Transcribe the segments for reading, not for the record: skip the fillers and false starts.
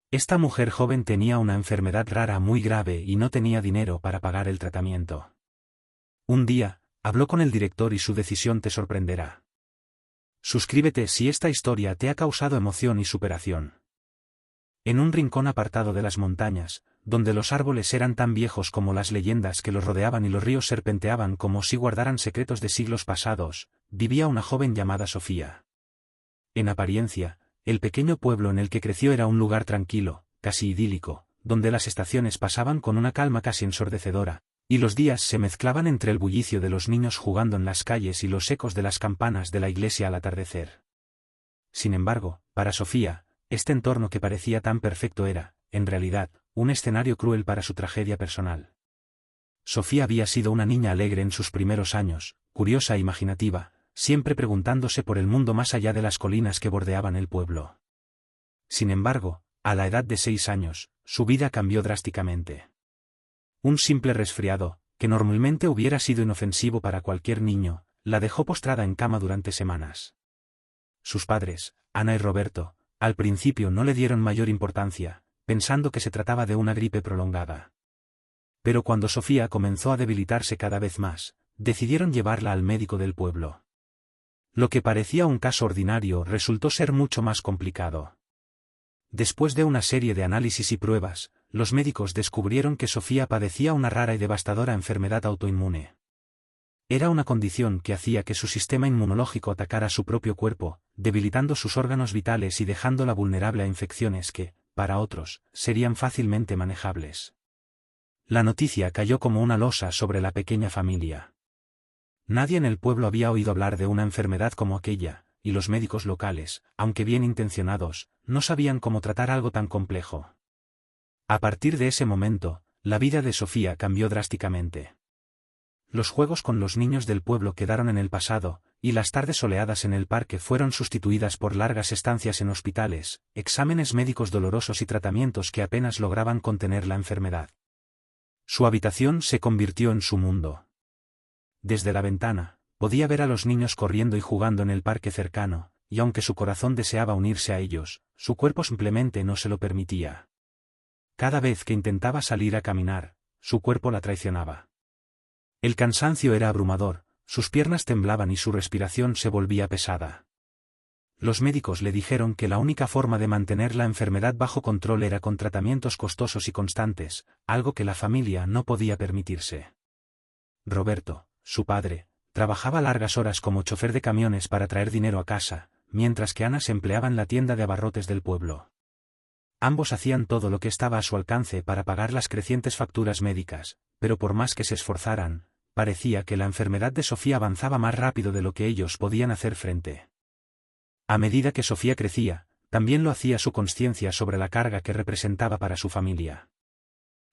Esta mujer joven tenía una enfermedad rara muy grave y no tenía dinero para pagar el tratamiento. Un día, habló con el director y su decisión te sorprenderá. Suscríbete si esta historia te ha causado emoción y superación. En un rincón apartado de las montañas, donde los árboles eran tan viejos como las leyendas que los rodeaban y los ríos serpenteaban como si guardaran secretos de siglos pasados, vivía una joven llamada Sofía. En apariencia, el pequeño pueblo en el que creció era un lugar tranquilo, casi idílico, donde las estaciones pasaban con una calma casi ensordecedora, y los días se mezclaban entre el bullicio de los niños jugando en las calles y los ecos de las campanas de la iglesia al atardecer. Sin embargo, para Sofía, este entorno que parecía tan perfecto era, en realidad, un escenario cruel para su tragedia personal. Sofía había sido una niña alegre en sus primeros años, curiosa e imaginativa, siempre preguntándose por el mundo más allá de las colinas que bordeaban el pueblo. Sin embargo, a la edad de 6 años, su vida cambió drásticamente. Un simple resfriado, que normalmente hubiera sido inofensivo para cualquier niño, la dejó postrada en cama durante semanas. Sus padres, Ana y Roberto, al principio no le dieron mayor importancia, pensando que se trataba de una gripe prolongada. Pero cuando Sofía comenzó a debilitarse cada vez más, decidieron llevarla al médico del pueblo. Lo que parecía un caso ordinario resultó ser mucho más complicado. Después de una serie de análisis y pruebas, los médicos descubrieron que Sofía padecía una rara y devastadora enfermedad autoinmune. Era una condición que hacía que su sistema inmunológico atacara su propio cuerpo, debilitando sus órganos vitales y dejándola vulnerable a infecciones que, para otros, serían fácilmente manejables. La noticia cayó como una losa sobre la pequeña familia. Nadie en el pueblo había oído hablar de una enfermedad como aquella, y los médicos locales, aunque bien intencionados, no sabían cómo tratar algo tan complejo. A partir de ese momento, la vida de Sofía cambió drásticamente. Los juegos con los niños del pueblo quedaron en el pasado, y las tardes soleadas en el parque fueron sustituidas por largas estancias en hospitales, exámenes médicos dolorosos y tratamientos que apenas lograban contener la enfermedad. Su habitación se convirtió en su mundo. Desde la ventana, podía ver a los niños corriendo y jugando en el parque cercano, y aunque su corazón deseaba unirse a ellos, su cuerpo simplemente no se lo permitía. Cada vez que intentaba salir a caminar, su cuerpo la traicionaba. El cansancio era abrumador, sus piernas temblaban y su respiración se volvía pesada. Los médicos le dijeron que la única forma de mantener la enfermedad bajo control era con tratamientos costosos y constantes, algo que la familia no podía permitirse. Roberto, su padre, trabajaba largas horas como chofer de camiones para traer dinero a casa, mientras que Ana se empleaba en la tienda de abarrotes del pueblo. Ambos hacían todo lo que estaba a su alcance para pagar las crecientes facturas médicas, pero por más que se esforzaran, parecía que la enfermedad de Sofía avanzaba más rápido de lo que ellos podían hacer frente. A medida que Sofía crecía, también lo hacía su conciencia sobre la carga que representaba para su familia.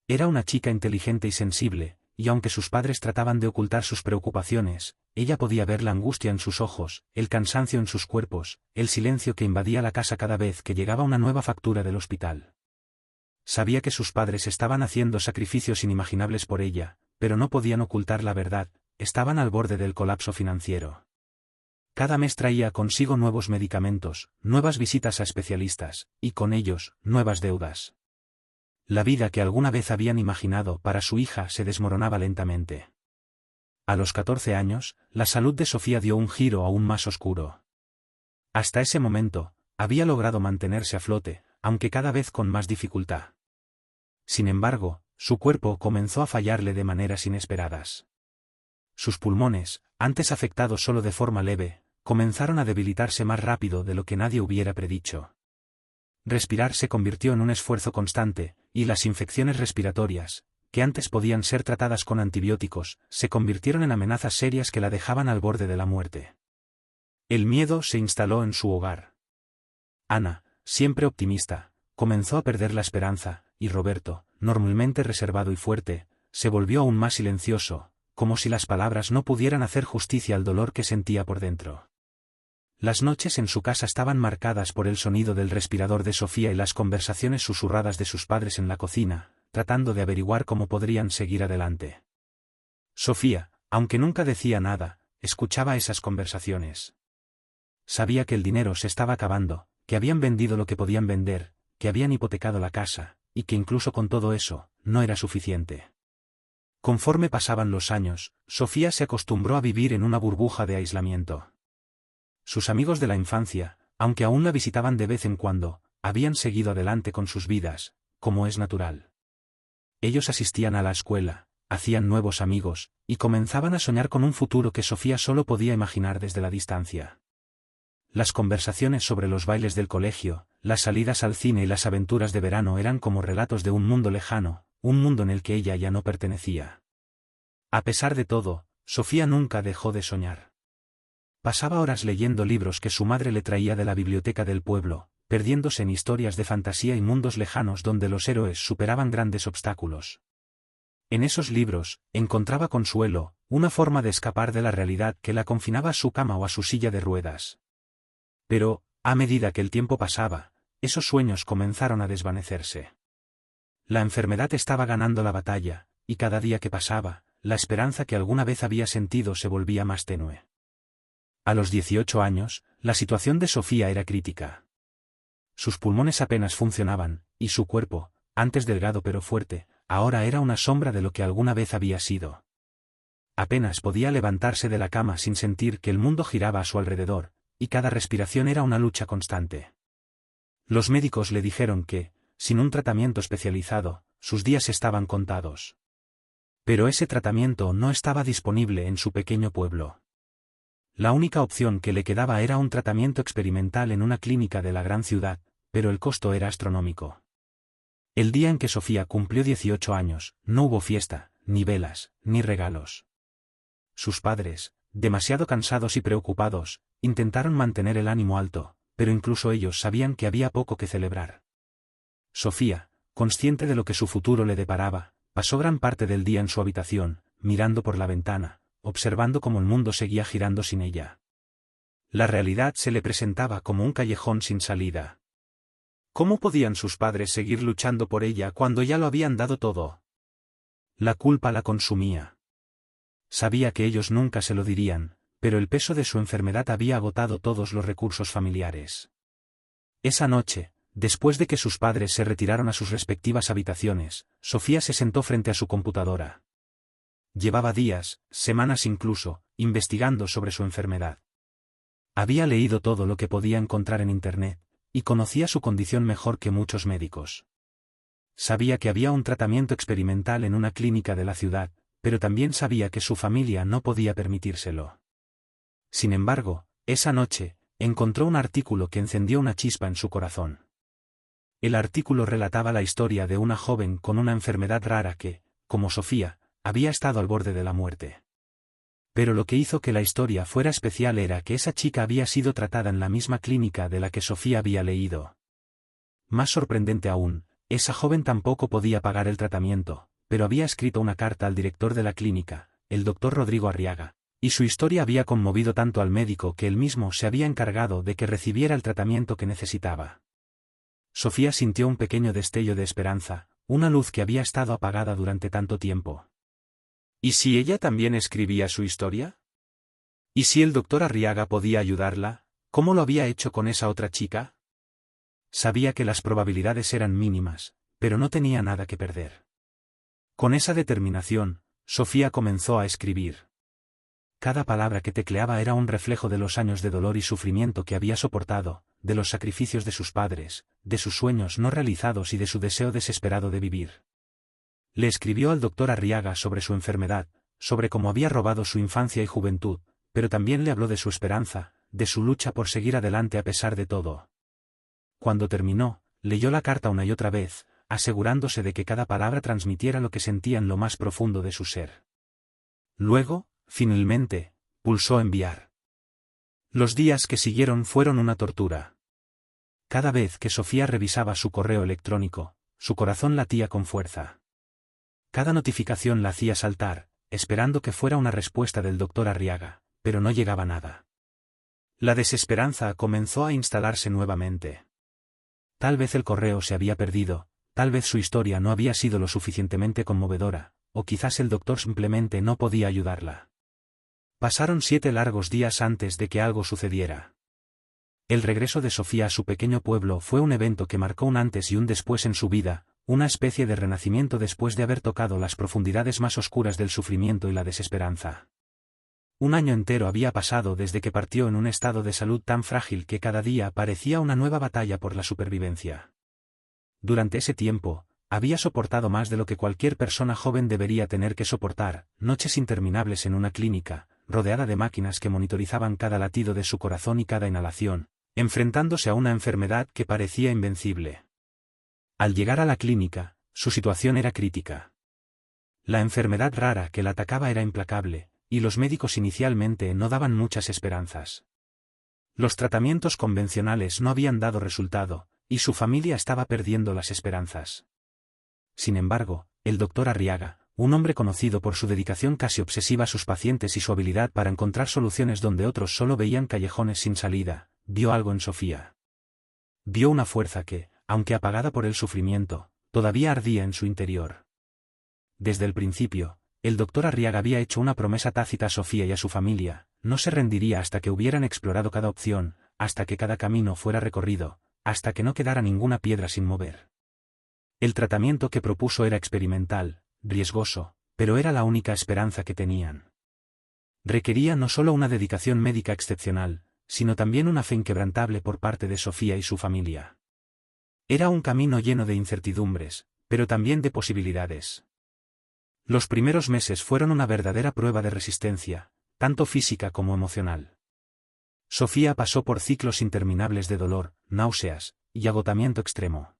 Era una chica inteligente y sensible, y aunque sus padres trataban de ocultar sus preocupaciones, ella podía ver la angustia en sus ojos, el cansancio en sus cuerpos, el silencio que invadía la casa cada vez que llegaba una nueva factura del hospital. Sabía que sus padres estaban haciendo sacrificios inimaginables por ella, pero no podían ocultar la verdad, estaban al borde del colapso financiero. Cada mes traía consigo nuevos medicamentos, nuevas visitas a especialistas, y con ellos, nuevas deudas. La vida que alguna vez habían imaginado para su hija se desmoronaba lentamente. A los 14 años, la salud de Sofía dio un giro aún más oscuro. Hasta ese momento, había logrado mantenerse a flote, aunque cada vez con más dificultad. Sin embargo, su cuerpo comenzó a fallarle de maneras inesperadas. Sus pulmones, antes afectados solo de forma leve, comenzaron a debilitarse más rápido de lo que nadie hubiera predicho. Respirar se convirtió en un esfuerzo constante, y las infecciones respiratorias, que antes podían ser tratadas con antibióticos, se convirtieron en amenazas serias que la dejaban al borde de la muerte. El miedo se instaló en su hogar. Ana, siempre optimista, comenzó a perder la esperanza, y Roberto, normalmente reservado y fuerte, se volvió aún más silencioso, como si las palabras no pudieran hacer justicia al dolor que sentía por dentro. Las noches en su casa estaban marcadas por el sonido del respirador de Sofía y las conversaciones susurradas de sus padres en la cocina, tratando de averiguar cómo podrían seguir adelante. Sofía, aunque nunca decía nada, escuchaba esas conversaciones. Sabía que el dinero se estaba acabando, que habían vendido lo que podían vender, que habían hipotecado la casa, y que incluso con todo eso, no era suficiente. Conforme pasaban los años, Sofía se acostumbró a vivir en una burbuja de aislamiento. Sus amigos de la infancia, aunque aún la visitaban de vez en cuando, habían seguido adelante con sus vidas, como es natural. Ellos asistían a la escuela, hacían nuevos amigos, y comenzaban a soñar con un futuro que Sofía solo podía imaginar desde la distancia. Las conversaciones sobre los bailes del colegio, las salidas al cine y las aventuras de verano eran como relatos de un mundo lejano, un mundo en el que ella ya no pertenecía. A pesar de todo, Sofía nunca dejó de soñar. Pasaba horas leyendo libros que su madre le traía de la biblioteca del pueblo, perdiéndose en historias de fantasía y mundos lejanos donde los héroes superaban grandes obstáculos. En esos libros, encontraba consuelo, una forma de escapar de la realidad que la confinaba a su cama o a su silla de ruedas. Pero, a medida que el tiempo pasaba, esos sueños comenzaron a desvanecerse. La enfermedad estaba ganando la batalla, y cada día que pasaba, la esperanza que alguna vez había sentido se volvía más tenue. A los 18 años, la situación de Sofía era crítica. Sus pulmones apenas funcionaban, y su cuerpo, antes delgado pero fuerte, ahora era una sombra de lo que alguna vez había sido. Apenas podía levantarse de la cama sin sentir que el mundo giraba a su alrededor, y cada respiración era una lucha constante. Los médicos le dijeron que, sin un tratamiento especializado, sus días estaban contados. Pero ese tratamiento no estaba disponible en su pequeño pueblo. La única opción que le quedaba era un tratamiento experimental en una clínica de la gran ciudad, pero el costo era astronómico. El día en que Sofía cumplió 18 años, no hubo fiesta, ni velas, ni regalos. Sus padres, demasiado cansados y preocupados, intentaron mantener el ánimo alto, pero incluso ellos sabían que había poco que celebrar. Sofía, consciente de lo que su futuro le deparaba, pasó gran parte del día en su habitación, mirando por la ventana, observando cómo el mundo seguía girando sin ella. La realidad se le presentaba como un callejón sin salida. ¿Cómo podían sus padres seguir luchando por ella cuando ya lo habían dado todo? La culpa la consumía. Sabía que ellos nunca se lo dirían, pero el peso de su enfermedad había agotado todos los recursos familiares. Esa noche, después de que sus padres se retiraron a sus respectivas habitaciones, Sofía se sentó frente a su computadora. Llevaba días, semanas incluso, investigando sobre su enfermedad. Había leído todo lo que podía encontrar en Internet, y conocía su condición mejor que muchos médicos. Sabía que había un tratamiento experimental en una clínica de la ciudad, pero también sabía que su familia no podía permitírselo. Sin embargo, esa noche, encontró un artículo que encendió una chispa en su corazón. El artículo relataba la historia de una joven con una enfermedad rara que, como Sofía, había estado al borde de la muerte. Pero lo que hizo que la historia fuera especial era que esa chica había sido tratada en la misma clínica de la que Sofía había leído. Más sorprendente aún, esa joven tampoco podía pagar el tratamiento, pero había escrito una carta al director de la clínica, el doctor Rodrigo Arriaga, y su historia había conmovido tanto al médico que él mismo se había encargado de que recibiera el tratamiento que necesitaba. Sofía sintió un pequeño destello de esperanza, una luz que había estado apagada durante tanto tiempo. ¿Y si ella también escribía su historia? ¿Y si el doctor Arriaga podía ayudarla, cómo lo había hecho con esa otra chica? Sabía que las probabilidades eran mínimas, pero no tenía nada que perder. Con esa determinación, Sofía comenzó a escribir. Cada palabra que tecleaba era un reflejo de los años de dolor y sufrimiento que había soportado, de los sacrificios de sus padres, de sus sueños no realizados y de su deseo desesperado de vivir. Le escribió al doctor Arriaga sobre su enfermedad, sobre cómo había robado su infancia y juventud, pero también le habló de su esperanza, de su lucha por seguir adelante a pesar de todo. Cuando terminó, leyó la carta una y otra vez, asegurándose de que cada palabra transmitiera lo que sentía en lo más profundo de su ser. Luego, finalmente, pulsó enviar. Los días que siguieron fueron una tortura. Cada vez que Sofía revisaba su correo electrónico, su corazón latía con fuerza. Cada notificación la hacía saltar, esperando que fuera una respuesta del doctor Arriaga, pero no llegaba nada. La desesperanza comenzó a instalarse nuevamente. Tal vez el correo se había perdido, tal vez su historia no había sido lo suficientemente conmovedora, o quizás el doctor simplemente no podía ayudarla. Pasaron 7 largos días antes de que algo sucediera. El regreso de Sofía a su pequeño pueblo fue un evento que marcó un antes y un después en su vida, una especie de renacimiento después de haber tocado las profundidades más oscuras del sufrimiento y la desesperanza. Un año entero había pasado desde que partió en un estado de salud tan frágil que cada día parecía una nueva batalla por la supervivencia. Durante ese tiempo, había soportado más de lo que cualquier persona joven debería tener que soportar, noches interminables en una clínica, rodeada de máquinas que monitorizaban cada latido de su corazón y cada inhalación, enfrentándose a una enfermedad que parecía invencible. Al llegar a la clínica, su situación era crítica. La enfermedad rara que la atacaba era implacable, y los médicos inicialmente no daban muchas esperanzas. Los tratamientos convencionales no habían dado resultado, y su familia estaba perdiendo las esperanzas. Sin embargo, el doctor Arriaga, un hombre conocido por su dedicación casi obsesiva a sus pacientes y su habilidad para encontrar soluciones donde otros solo veían callejones sin salida, vio algo en Sofía. Vio una fuerza que, aunque apagada por el sufrimiento, todavía ardía en su interior. Desde el principio, el doctor Arriaga había hecho una promesa tácita a Sofía y a su familia: no se rendiría hasta que hubieran explorado cada opción, hasta que cada camino fuera recorrido, hasta que no quedara ninguna piedra sin mover. El tratamiento que propuso era experimental, riesgoso, pero era la única esperanza que tenían. Requería no solo una dedicación médica excepcional, sino también una fe inquebrantable por parte de Sofía y su familia. Era un camino lleno de incertidumbres, pero también de posibilidades. Los primeros meses fueron una verdadera prueba de resistencia, tanto física como emocional. Sofía pasó por ciclos interminables de dolor, náuseas y agotamiento extremo.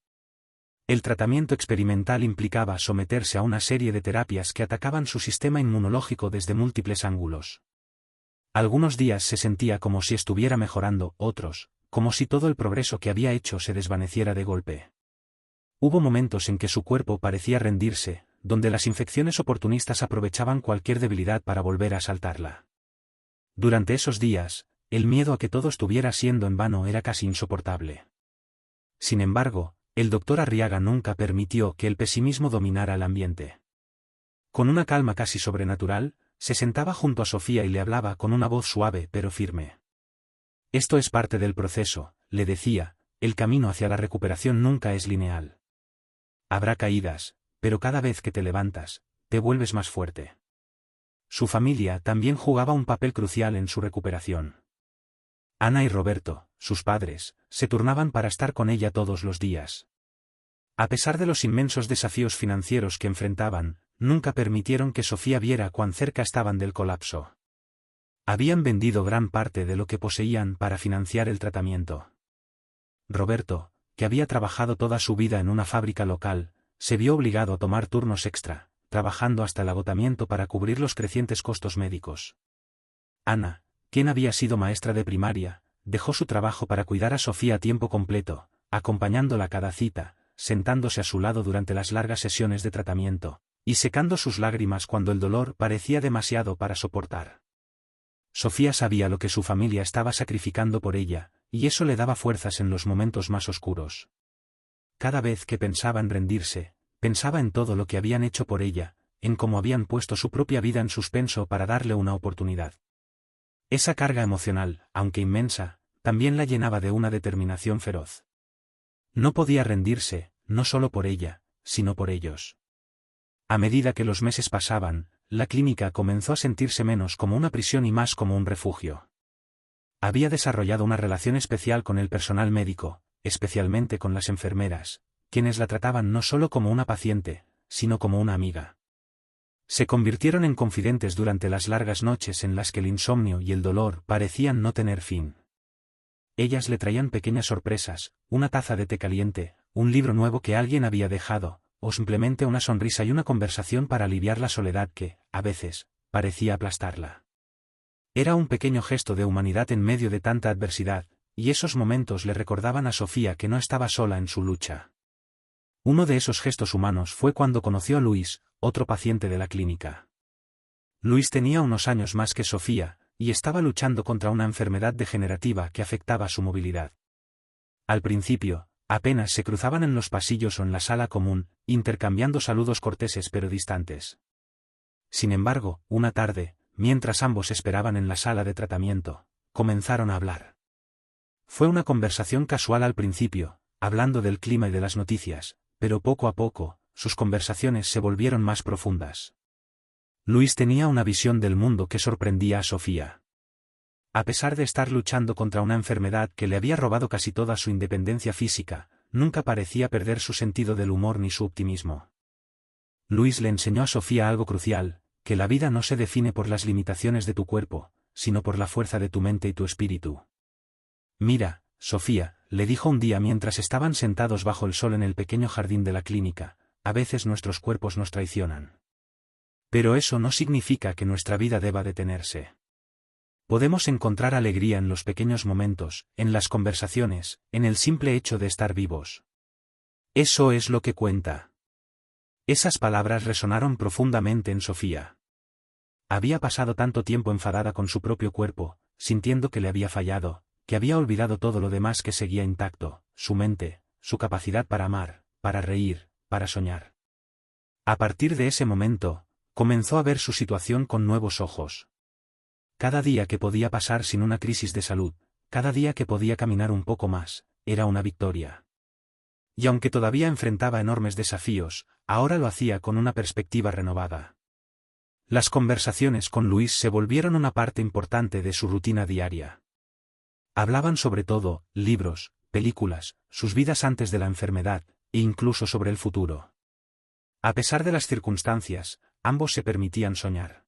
El tratamiento experimental implicaba someterse a una serie de terapias que atacaban su sistema inmunológico desde múltiples ángulos. Algunos días se sentía como si estuviera mejorando, otros, como si todo el progreso que había hecho se desvaneciera de golpe. Hubo momentos en que su cuerpo parecía rendirse, donde las infecciones oportunistas aprovechaban cualquier debilidad para volver a asaltarla. Durante esos días, el miedo a que todo estuviera siendo en vano era casi insoportable. Sin embargo, el doctor Arriaga nunca permitió que el pesimismo dominara el ambiente. Con una calma casi sobrenatural, se sentaba junto a Sofía y le hablaba con una voz suave pero firme. Esto es parte del proceso, le decía, el camino hacia la recuperación nunca es lineal. Habrá caídas, pero cada vez que te levantas, te vuelves más fuerte. Su familia también jugaba un papel crucial en su recuperación. Ana y Roberto, sus padres, se turnaban para estar con ella todos los días. A pesar de los inmensos desafíos financieros que enfrentaban, nunca permitieron que Sofía viera cuán cerca estaban del colapso. Habían vendido gran parte de lo que poseían para financiar el tratamiento. Roberto, que había trabajado toda su vida en una fábrica local, se vio obligado a tomar turnos extra, trabajando hasta el agotamiento para cubrir los crecientes costos médicos. Ana, quien había sido maestra de primaria, dejó su trabajo para cuidar a Sofía a tiempo completo, acompañándola a cada cita, sentándose a su lado durante las largas sesiones de tratamiento, y secando sus lágrimas cuando el dolor parecía demasiado para soportar. Sofía sabía lo que su familia estaba sacrificando por ella, y eso le daba fuerzas en los momentos más oscuros. Cada vez que pensaba en rendirse, pensaba en todo lo que habían hecho por ella, en cómo habían puesto su propia vida en suspenso para darle una oportunidad. Esa carga emocional, aunque inmensa, también la llenaba de una determinación feroz. No podía rendirse, no solo por ella, sino por ellos. A medida que los meses pasaban, la clínica comenzó a sentirse menos como una prisión y más como un refugio. Había desarrollado una relación especial con el personal médico, especialmente con las enfermeras, quienes la trataban no solo como una paciente, sino como una amiga. Se convirtieron en confidentes durante las largas noches en las que el insomnio y el dolor parecían no tener fin. Ellas le traían pequeñas sorpresas, una taza de té caliente, un libro nuevo que alguien había dejado, o simplemente una sonrisa y una conversación para aliviar la soledad que, a veces, parecía aplastarla. Era un pequeño gesto de humanidad en medio de tanta adversidad, y esos momentos le recordaban a Sofía que no estaba sola en su lucha. Uno de esos gestos humanos fue cuando conoció a Luis, otro paciente de la clínica. Luis tenía unos años más que Sofía, y estaba luchando contra una enfermedad degenerativa que afectaba su movilidad. Al principio, apenas se cruzaban en los pasillos o en la sala común, intercambiando saludos corteses pero distantes. Sin embargo, una tarde, mientras ambos esperaban en la sala de tratamiento, comenzaron a hablar. Fue una conversación casual al principio, hablando del clima y de las noticias, pero poco a poco, sus conversaciones se volvieron más profundas. Luis tenía una visión del mundo que sorprendía a Sofía. A pesar de estar luchando contra una enfermedad que le había robado casi toda su independencia física, nunca parecía perder su sentido del humor ni su optimismo. Luis le enseñó a Sofía algo crucial, que la vida no se define por las limitaciones de tu cuerpo, sino por la fuerza de tu mente y tu espíritu. Mira, Sofía, le dijo un día mientras estaban sentados bajo el sol en el pequeño jardín de la clínica, a veces nuestros cuerpos nos traicionan. Pero eso no significa que nuestra vida deba detenerse. Podemos encontrar alegría en los pequeños momentos, en las conversaciones, en el simple hecho de estar vivos. Eso es lo que cuenta. Esas palabras resonaron profundamente en Sofía. Había pasado tanto tiempo enfadada con su propio cuerpo, sintiendo que le había fallado, que había olvidado todo lo demás que seguía intacto, su mente, su capacidad para amar, para reír, para soñar. A partir de ese momento, comenzó a ver su situación con nuevos ojos. Cada día que podía pasar sin una crisis de salud, cada día que podía caminar un poco más, era una victoria. Y aunque todavía enfrentaba enormes desafíos, ahora lo hacía con una perspectiva renovada. Las conversaciones con Luis se volvieron una parte importante de su rutina diaria. Hablaban sobre todo, libros, películas, sus vidas antes de la enfermedad, e incluso sobre el futuro. A pesar de las circunstancias, ambos se permitían soñar.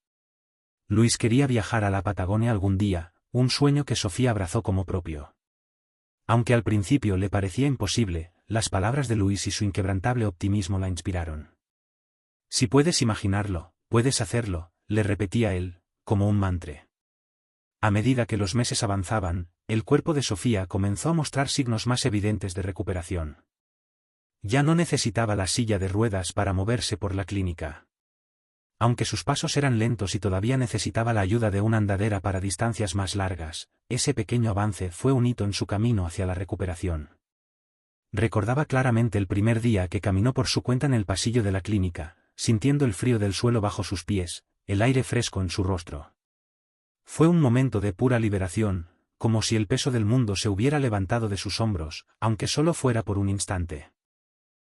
Luis quería viajar a la Patagonia algún día, un sueño que Sofía abrazó como propio. Aunque al principio le parecía imposible, las palabras de Luis y su inquebrantable optimismo la inspiraron. Si puedes imaginarlo, puedes hacerlo, le repetía él, como un mantra. A medida que los meses avanzaban, el cuerpo de Sofía comenzó a mostrar signos más evidentes de recuperación. Ya no necesitaba la silla de ruedas para moverse por la clínica. Aunque sus pasos eran lentos y todavía necesitaba la ayuda de una andadera para distancias más largas, ese pequeño avance fue un hito en su camino hacia la recuperación. Recordaba claramente el primer día que caminó por su cuenta en el pasillo de la clínica, sintiendo el frío del suelo bajo sus pies, el aire fresco en su rostro. Fue un momento de pura liberación, como si el peso del mundo se hubiera levantado de sus hombros, aunque solo fuera por un instante.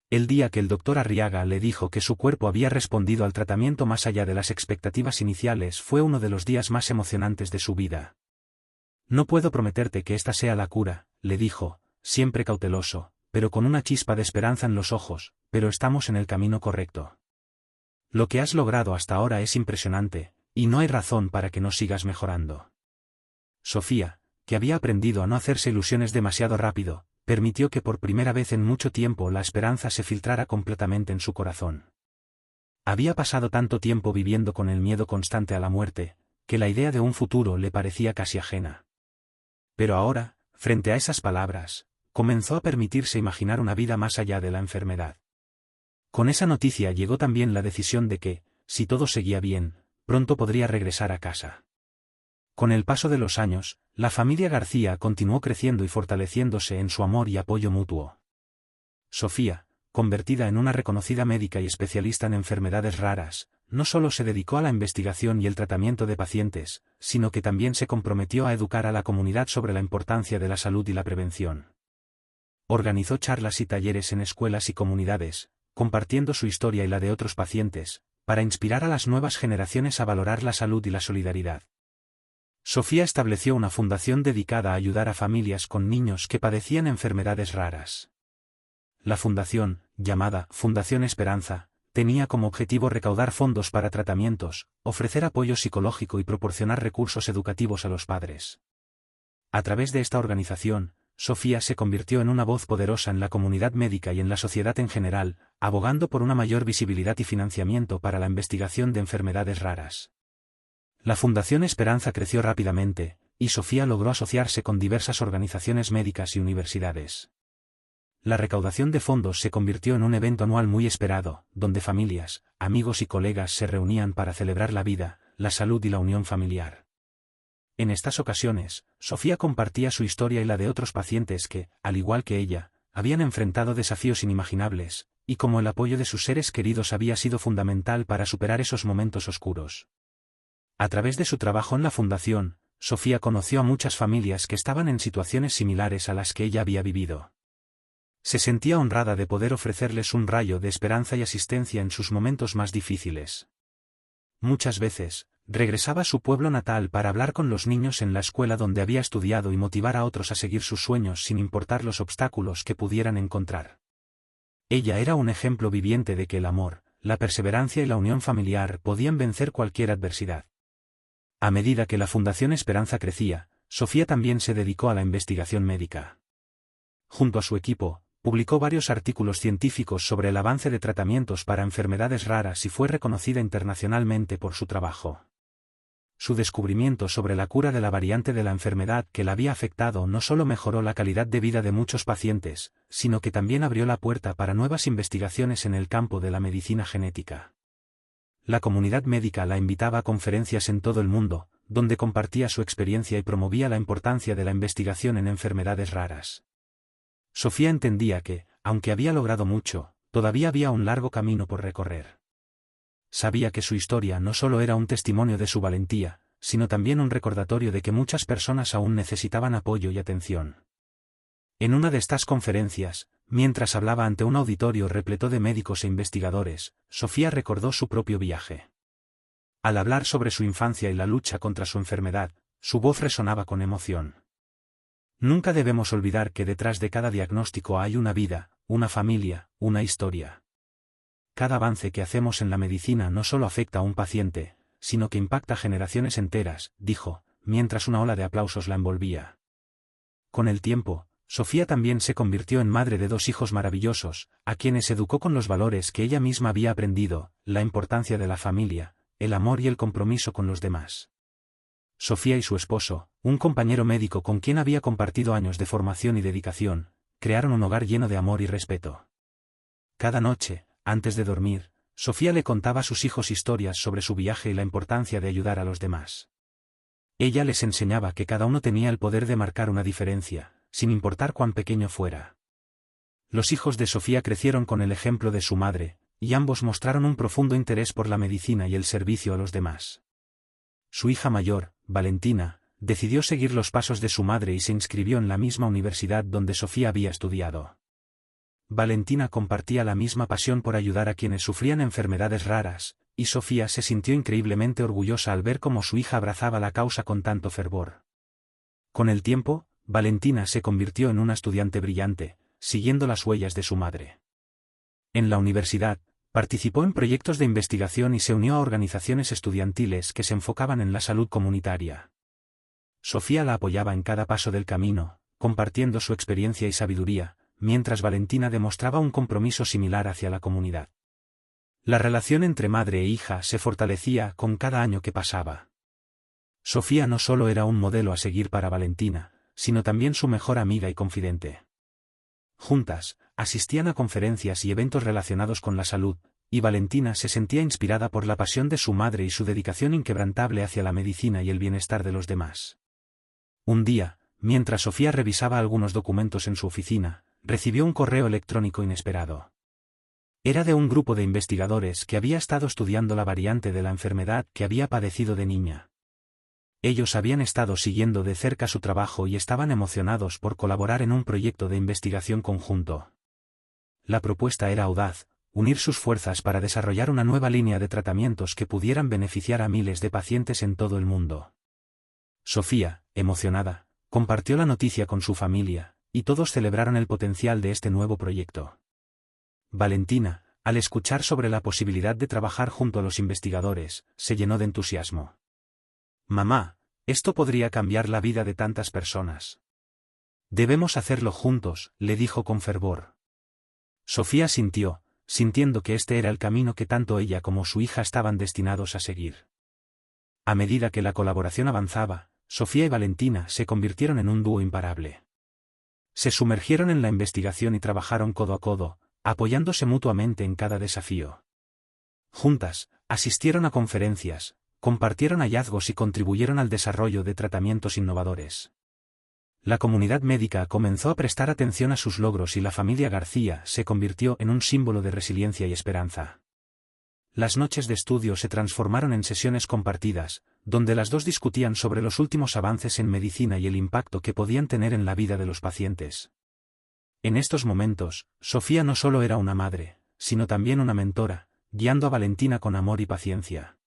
El día que el doctor Arriaga le dijo que su cuerpo había respondido al tratamiento más allá de las expectativas iniciales fue uno de los días más emocionantes de su vida. No puedo prometerte que esta sea la cura, le dijo, siempre cauteloso, pero con una chispa de esperanza en los ojos, pero estamos en el camino correcto. Lo que has logrado hasta ahora es impresionante, y no hay razón para que no sigas mejorando. Sofía, que había aprendido a no hacerse ilusiones demasiado rápido, permitió que por primera vez en mucho tiempo la esperanza se filtrara completamente en su corazón. Había pasado tanto tiempo viviendo con el miedo constante a la muerte, que la idea de un futuro le parecía casi ajena. Pero ahora, frente a esas palabras, comenzó a permitirse imaginar una vida más allá de la enfermedad. Con esa noticia llegó también la decisión de que, si todo seguía bien, pronto podría regresar a casa. Con el paso de los años, la familia García continuó creciendo y fortaleciéndose en su amor y apoyo mutuo. Sofía, convertida en una reconocida médica y especialista en enfermedades raras, no solo se dedicó a la investigación y el tratamiento de pacientes, sino que también se comprometió a educar a la comunidad sobre la importancia de la salud y la prevención. Organizó charlas y talleres en escuelas y comunidades, compartiendo su historia y la de otros pacientes, para inspirar a las nuevas generaciones a valorar la salud y la solidaridad. Sofía estableció una fundación dedicada a ayudar a familias con niños que padecían enfermedades raras. La fundación, llamada Fundación Esperanza, tenía como objetivo recaudar fondos para tratamientos, ofrecer apoyo psicológico y proporcionar recursos educativos a los padres. A través de esta organización, Sofía se convirtió en una voz poderosa en la comunidad médica y en la sociedad en general, abogando por una mayor visibilidad y financiamiento para la investigación de enfermedades raras. La Fundación Esperanza creció rápidamente, y Sofía logró asociarse con diversas organizaciones médicas y universidades. La recaudación de fondos se convirtió en un evento anual muy esperado, donde familias, amigos y colegas se reunían para celebrar la vida, la salud y la unión familiar. En estas ocasiones, Sofía compartía su historia y la de otros pacientes que, al igual que ella, habían enfrentado desafíos inimaginables, y como el apoyo de sus seres queridos había sido fundamental para superar esos momentos oscuros. A través de su trabajo en la fundación, Sofía conoció a muchas familias que estaban en situaciones similares a las que ella había vivido. Se sentía honrada de poder ofrecerles un rayo de esperanza y asistencia en sus momentos más difíciles. Muchas veces, regresaba a su pueblo natal para hablar con los niños en la escuela donde había estudiado y motivar a otros a seguir sus sueños sin importar los obstáculos que pudieran encontrar. Ella era un ejemplo viviente de que el amor, la perseverancia y la unión familiar podían vencer cualquier adversidad. A medida que la Fundación Esperanza crecía, Sofía también se dedicó a la investigación médica. Junto a su equipo, publicó varios artículos científicos sobre el avance de tratamientos para enfermedades raras y fue reconocida internacionalmente por su trabajo. Su descubrimiento sobre la cura de la variante de la enfermedad que la había afectado no solo mejoró la calidad de vida de muchos pacientes, sino que también abrió la puerta para nuevas investigaciones en el campo de la medicina genética. La comunidad médica la invitaba a conferencias en todo el mundo, donde compartía su experiencia y promovía la importancia de la investigación en enfermedades raras. Sofía entendía que, aunque había logrado mucho, todavía había un largo camino por recorrer. Sabía que su historia no solo era un testimonio de su valentía, sino también un recordatorio de que muchas personas aún necesitaban apoyo y atención. En una de estas conferencias, mientras hablaba ante un auditorio repleto de médicos e investigadores, Sofía recordó su propio viaje. Al hablar sobre su infancia y la lucha contra su enfermedad, su voz resonaba con emoción. Nunca debemos olvidar que detrás de cada diagnóstico hay una vida, una familia, una historia. Cada avance que hacemos en la medicina no solo afecta a un paciente, sino que impacta generaciones enteras, dijo, mientras una ola de aplausos la envolvía. Con el tiempo, Sofía también se convirtió en madre de 2 hijos maravillosos, a quienes educó con los valores que ella misma había aprendido, la importancia de la familia, el amor y el compromiso con los demás. Sofía y su esposo, un compañero médico con quien había compartido años de formación y dedicación, crearon un hogar lleno de amor y respeto. Cada noche, antes de dormir, Sofía le contaba a sus hijos historias sobre su viaje y la importancia de ayudar a los demás. Ella les enseñaba que cada uno tenía el poder de marcar una diferencia, sin importar cuán pequeño fuera. Los hijos de Sofía crecieron con el ejemplo de su madre, y ambos mostraron un profundo interés por la medicina y el servicio a los demás. Su hija mayor, Valentina, decidió seguir los pasos de su madre y se inscribió en la misma universidad donde Sofía había estudiado. Valentina compartía la misma pasión por ayudar a quienes sufrían enfermedades raras, y Sofía se sintió increíblemente orgullosa al ver cómo su hija abrazaba la causa con tanto fervor. Con el tiempo, Valentina se convirtió en una estudiante brillante, siguiendo las huellas de su madre. En la universidad, participó en proyectos de investigación y se unió a organizaciones estudiantiles que se enfocaban en la salud comunitaria. Sofía la apoyaba en cada paso del camino, compartiendo su experiencia y sabiduría, mientras Valentina demostraba un compromiso similar hacia la comunidad. La relación entre madre e hija se fortalecía con cada año que pasaba. Sofía no solo era un modelo a seguir para Valentina, sino también su mejor amiga y confidente. Juntas, asistían a conferencias y eventos relacionados con la salud, y Valentina se sentía inspirada por la pasión de su madre y su dedicación inquebrantable hacia la medicina y el bienestar de los demás. Un día, mientras Sofía revisaba algunos documentos en su oficina, recibió un correo electrónico inesperado. Era de un grupo de investigadores que había estado estudiando la variante de la enfermedad que había padecido de niña. Ellos habían estado siguiendo de cerca su trabajo y estaban emocionados por colaborar en un proyecto de investigación conjunto. La propuesta era audaz: unir sus fuerzas para desarrollar una nueva línea de tratamientos que pudieran beneficiar a miles de pacientes en todo el mundo. Sofía, emocionada, compartió la noticia con su familia, y todos celebraron el potencial de este nuevo proyecto. Valentina, al escuchar sobre la posibilidad de trabajar junto a los investigadores, se llenó de entusiasmo. «Mamá, esto podría cambiar la vida de tantas personas. Debemos hacerlo juntos», le dijo con fervor. Sofía asintió, sintiendo que este era el camino que tanto ella como su hija estaban destinados a seguir. A medida que la colaboración avanzaba, Sofía y Valentina se convirtieron en un dúo imparable. Se sumergieron en la investigación y trabajaron codo a codo, apoyándose mutuamente en cada desafío. Juntas, asistieron a conferencias, compartieron hallazgos y contribuyeron al desarrollo de tratamientos innovadores. La comunidad médica comenzó a prestar atención a sus logros y la familia García se convirtió en un símbolo de resiliencia y esperanza. Las noches de estudio se transformaron en sesiones compartidas, donde las dos discutían sobre los últimos avances en medicina y el impacto que podían tener en la vida de los pacientes. En estos momentos, Sofía no solo era una madre, sino también una mentora, guiando a Valentina con amor y paciencia.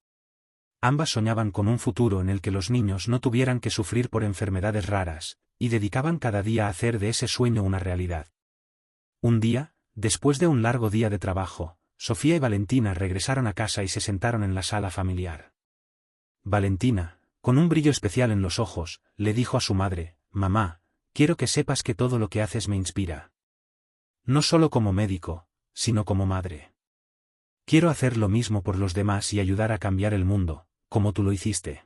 Ambas soñaban con un futuro en el que los niños no tuvieran que sufrir por enfermedades raras, y dedicaban cada día a hacer de ese sueño una realidad. Un día, después de un largo día de trabajo, Sofía y Valentina regresaron a casa y se sentaron en la sala familiar. Valentina, con un brillo especial en los ojos, le dijo a su madre: «Mamá, quiero que sepas que todo lo que haces me inspira. No solo como médico, sino como madre. Quiero hacer lo mismo por los demás y ayudar a cambiar el mundo, como tú lo hiciste».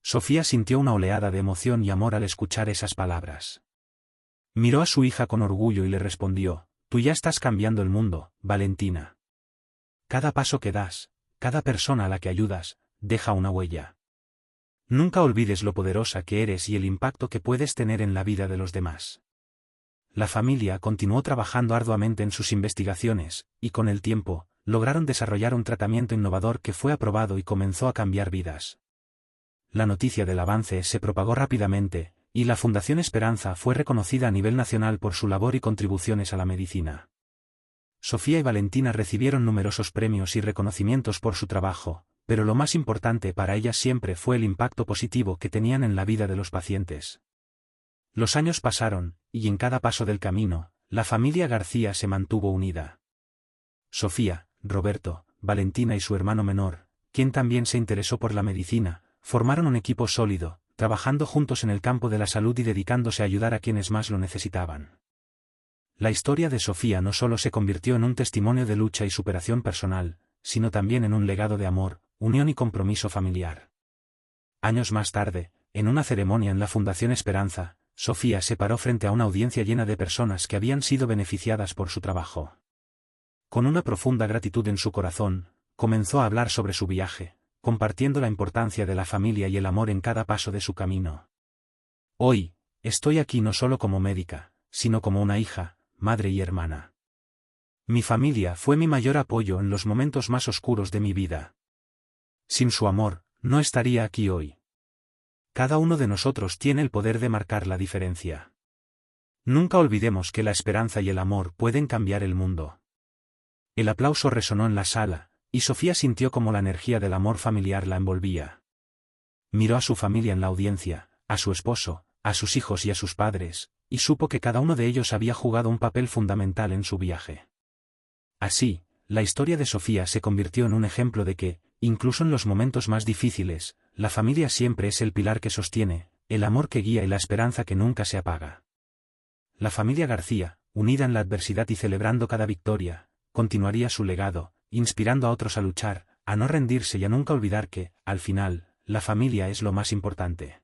Sofía sintió una oleada de emoción y amor al escuchar esas palabras. Miró a su hija con orgullo y le respondió: «Tú ya estás cambiando el mundo, Valentina. Cada paso que das, cada persona a la que ayudas, deja una huella. Nunca olvides lo poderosa que eres y el impacto que puedes tener en la vida de los demás». La familia continuó trabajando arduamente en sus investigaciones, y con el tiempo, lograron desarrollar un tratamiento innovador que fue aprobado y comenzó a cambiar vidas. La noticia del avance se propagó rápidamente, y la Fundación Esperanza fue reconocida a nivel nacional por su labor y contribuciones a la medicina. Sofía y Valentina recibieron numerosos premios y reconocimientos por su trabajo, pero lo más importante para ellas siempre fue el impacto positivo que tenían en la vida de los pacientes. Los años pasaron, y en cada paso del camino, la familia García se mantuvo unida. Sofía, Roberto, Valentina y su hermano menor, quien también se interesó por la medicina, formaron un equipo sólido, trabajando juntos en el campo de la salud y dedicándose a ayudar a quienes más lo necesitaban. La historia de Sofía no solo se convirtió en un testimonio de lucha y superación personal, sino también en un legado de amor, unión y compromiso familiar. Años más tarde, en una ceremonia en la Fundación Esperanza, Sofía se paró frente a una audiencia llena de personas que habían sido beneficiadas por su trabajo. Con una profunda gratitud en su corazón, comenzó a hablar sobre su viaje, compartiendo la importancia de la familia y el amor en cada paso de su camino. «Hoy, estoy aquí no solo como médica, sino como una hija, madre y hermana. Mi familia fue mi mayor apoyo en los momentos más oscuros de mi vida. Sin su amor, no estaría aquí hoy. Cada uno de nosotros tiene el poder de marcar la diferencia. Nunca olvidemos que la esperanza y el amor pueden cambiar el mundo». El aplauso resonó en la sala, y Sofía sintió como la energía del amor familiar la envolvía. Miró a su familia en la audiencia, a su esposo, a sus hijos y a sus padres, y supo que cada uno de ellos había jugado un papel fundamental en su viaje. Así, la historia de Sofía se convirtió en un ejemplo de que, incluso en los momentos más difíciles, la familia siempre es el pilar que sostiene, el amor que guía y la esperanza que nunca se apaga. La familia García, unida en la adversidad y celebrando cada victoria, continuaría su legado, inspirando a otros a luchar, a no rendirse y a nunca olvidar que, al final, la familia es lo más importante.